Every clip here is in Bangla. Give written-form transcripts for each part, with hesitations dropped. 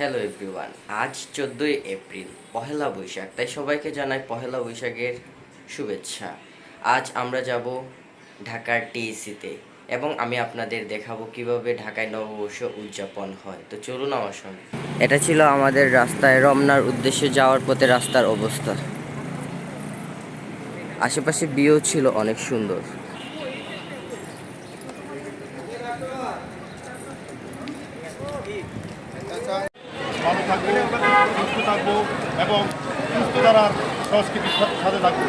হ্যালো এভরিওয়ান, আজ 14ই এপ্রিল, পহেলা বৈশাখ। তাই সবাইকে জানাই পহেলা বৈশাখের শুভেচ্ছা। আজ আমরা যাব ঢাকার টিএসসিতে এবং আমি আপনাদের দেখাবো কিভাবে ঢাকায় নববর্ষ উদযাপন হয়। তো চলুন আমার সঙ্গে। এটা ছিল আমাদের রাস্তায় রমনার উদ্দেশ্যে যাওয়ার পথে রাস্তার অবস্থা। আশেপাশে ভিউ ছিল অনেক সুন্দর। ভালো থাকবো, সুস্থ থাকবো এবং সুস্থ ধারার সংস্কৃতির সাথে থাকবো।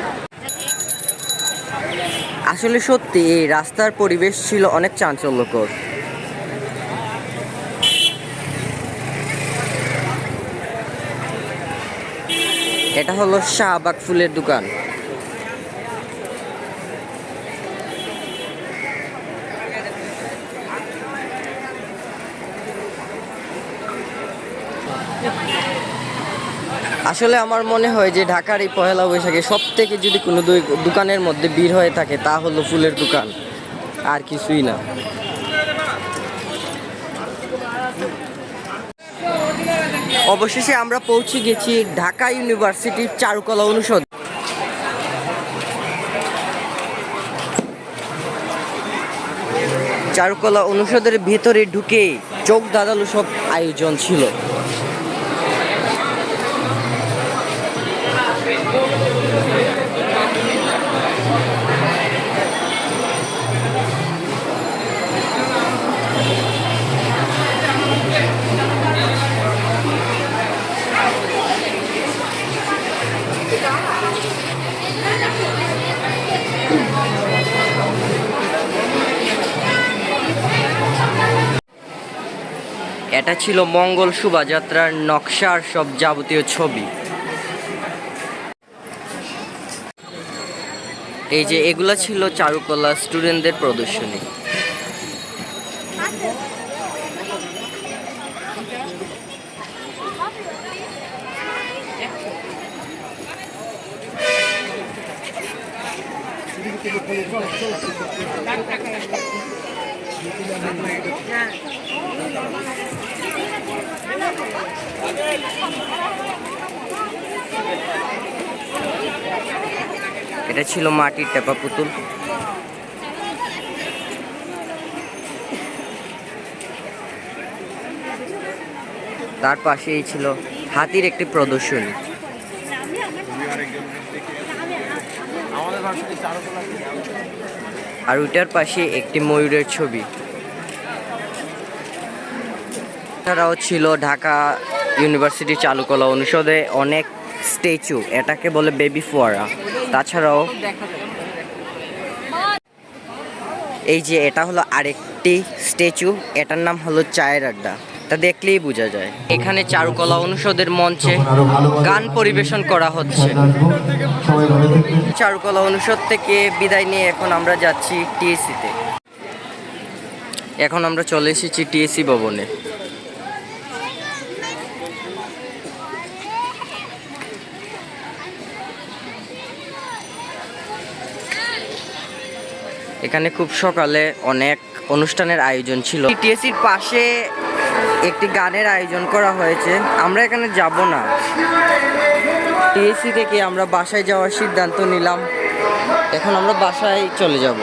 আসলে সত্যি এই রাস্তার পরিবেশ ছিল অনেক চাঞ্চল্যকর। এটা হলো শাহবাগ ফুলের দোকান। আসলে আমার মনে হয় যে ঢাকার এই পহেলা বৈশাখে সব থেকে যদি কোনো দোকানের মধ্যে ভিড় হয়ে থাকে তা হলো ফুলের দোকান, আর কিছুই না। অবশেষে আমরা পৌঁছে গেছি ঢাকা ইউনিভার্সিটির চারুকলা অনুষদ। চারুকলা অনুষদের ভিতরে ঢুকে চোখ ধাঁধানো সব আয়োজন ছিল। এটা ছিল মঙ্গল শোভাযাত্রার নকশার সব যাবতীয় ছবি। এই যে এগুলা ছিল চারুকলা স্টুডেন্টদের প্রদর্শনী। এটা ছিল মাটির টেপা পুতুল। তার পাশেই ছিল হাতির একটি প্রদর্শনী। আর ওইটার পাশে একটি ময়ূরের ছবি। এছাড়াও ছিল ঢাকা ইউনিভার্সিটি চারুকলা অনুষদে অনেক স্ট্যাচু, এটাকে বলে বেবি ফোয়ারা। তাছাড়াও এই যে এটা হলো আরেকটি স্ট্যাচু, এটার নাম হলো চায়ের আড্ডা। তা দেখলেই বোঝা যায় এখানে চারুকলা অনুষদের মঞ্চে গান পরিবেশন করা হচ্ছে। চারুকলা অনুষদ থেকে বিদায় নিয়ে এখন আমরা যাচ্ছি টিএসসিতে। এখন আমরা চলে এসেছি টিএসসি ভবনে। এখানে খুব সকালে অনেক অনুষ্ঠানের আয়োজন ছিল। টিএসসির পাশে একটি গানের আয়োজন করা হয়েছে। আমরা এখানে যাব না, টিএসসি থেকে আমরা বাসায় যাওয়ার সিদ্ধান্ত নিলাম। এখন আমরা বাসায় চলে যাব।